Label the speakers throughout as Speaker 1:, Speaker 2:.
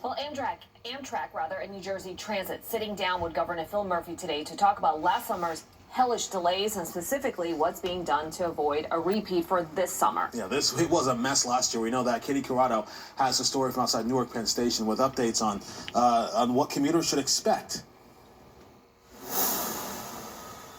Speaker 1: Well, Amtrak in New Jersey Transit sitting down with Governor Phil Murphy today to talk about last summer's hellish delays and specifically what's being done to avoid a repeat for this summer.
Speaker 2: Yeah, it was a mess last year. We know that. Katie Corrado has a story from outside Newark Penn Station with updates on what commuters should expect.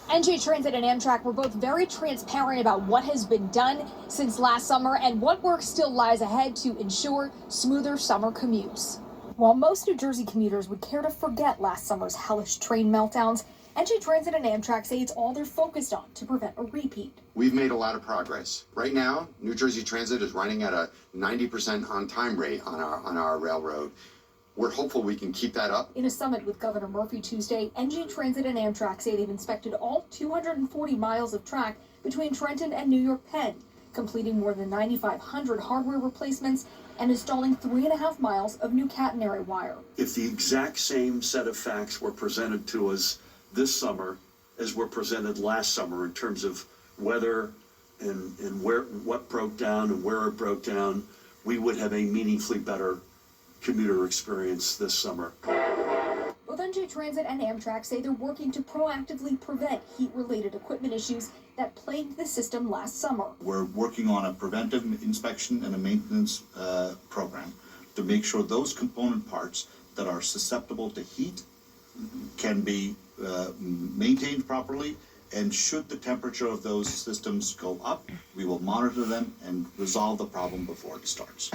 Speaker 3: NJ Transit and Amtrak were both very transparent about what has been done since last summer and what work still lies ahead to ensure smoother summer commutes. While most New Jersey commuters would care to forget last summer's hellish train meltdowns, NJ Transit and Amtrak say it's all they're focused on to prevent a repeat.
Speaker 4: We've made a lot of progress. Right now, New Jersey Transit is running at a 90% on-time rate on our railroad. We're hopeful we can keep that up.
Speaker 3: In a summit with Governor Murphy Tuesday, NJ Transit and Amtrak say they've inspected all 240 miles of track between Trenton and New York Penn, completing more than 9,500 hardware replacements and installing 3.5 miles of new catenary wire.
Speaker 5: If the exact same set of facts were presented to us this summer as were presented last summer in terms of weather and what broke down and where it broke down, we would have a meaningfully better commuter experience this summer.
Speaker 3: Both NJ Transit and Amtrak say they're working to proactively prevent heat-related equipment issues that plagued the system last summer.
Speaker 6: We're working on a preventive inspection and a maintenance program to make sure those component parts that are susceptible to heat can be maintained properly, and should the temperature of those systems go up, we will monitor them and resolve the problem before it starts.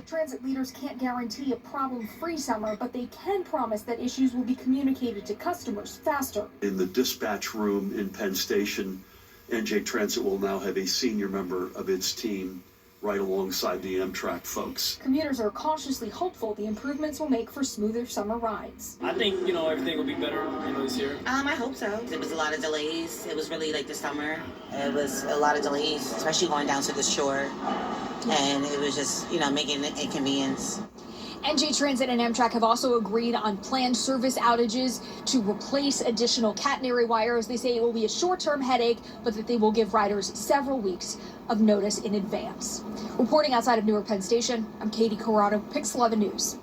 Speaker 3: Transit leaders can't guarantee a problem-free summer, but they can promise that issues will be communicated to customers faster.
Speaker 5: In the dispatch room in Penn Station, NJ Transit will now have a senior member of its team right alongside the Amtrak folks.
Speaker 3: Commuters are cautiously hopeful the improvements will make for smoother summer rides.
Speaker 7: I think, everything will be better, this year.
Speaker 8: I hope so. There was a lot of delays. It was really like the summer. It was a lot of delays, especially going down to the shore. And it was just, making an inconvenience.
Speaker 3: NJ Transit and Amtrak have also agreed on planned service outages to replace additional catenary wires. They say it will be a short-term headache, but that they will give riders several weeks of notice in advance. Reporting outside of Newark Penn Station, I'm Katie Corrado, Pix 11 News.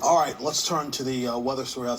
Speaker 2: All right, let's turn to the weather story.